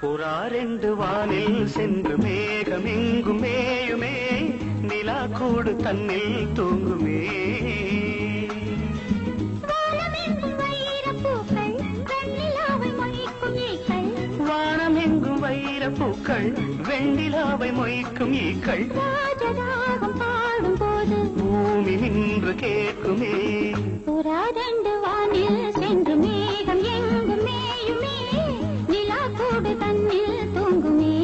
புறாரெண்டு வானில் சென்று மேகமெங்கும் மேயுமே, நிலா கூடு தன்னில் தூங்குமே. வானமெங்கும் வைரப்பூக்கள் வெண்ணிலாவை மொய்க்கும் ஈக்கள். பாடும் போது பூமி நின்று கேட்குமே. புறாரெண்டு வானில் சென்று மேகம் எங்கும் மேயுமே, நிலா கூடு தன்னில் தூங்குமே.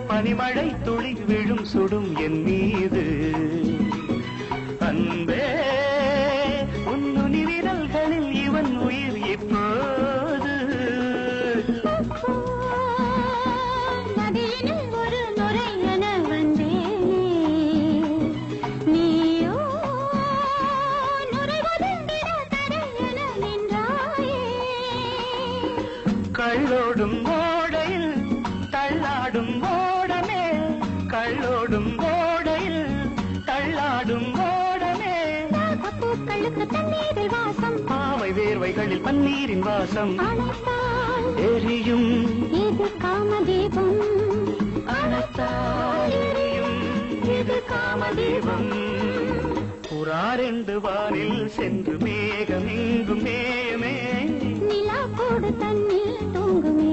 பனிமழை துளி விழும் சுடும் என் மீது அன்பே, உன்னுனி விரல்களில் இவன் உயிர் இப்போது. நதியினில் ஒரு நுரை என வந்தேனே, நீயோ நுரைவதில் தரை என நின்றாயே. கள்ளோடும் ஓடையில் தள்ளாடும் ஓடமே, கள்ளோடும் ஓடையில் தள்ளாடும் ஓடமே. பூக்களுக்கு தண்ணீரில் வாசம், பாவை வேர்வைகளில் பன்னீரின் வாசம். அணைத்தால் எரியும் இது காமதீபம், அணைத்தால் எரியும் இது காமதீபம். புறாரெண்டு வானில் சென்று மேகம் எங்கும் மேயுமே, நிலா கூடு தன்னில் தூங்குமே.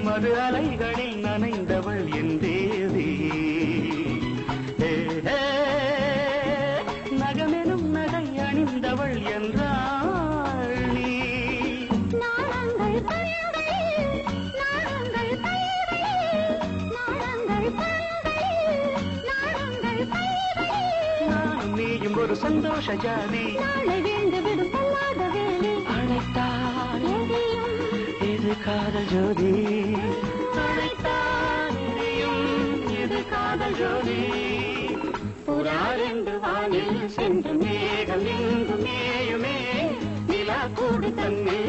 மது அலைகளில் நனைந்தவள் என் தேவி, நகமெனும் நகை அணிந்தவள் என்றாள் நீ. நாங்கள் நானும் நீயும் ஒரு சந்தோஷ ஜாதி, நாளை வேண்டு விடும் பொல்லாத வேலை. அழைத்தால் இது காதல் ஜோதி, அழைத்தால் இது காதல் ஜோதி. புறாரெண்டு வானில் சென்று மேகம் எங்கும் மேயுமே, நிலா கூடு தன்னில்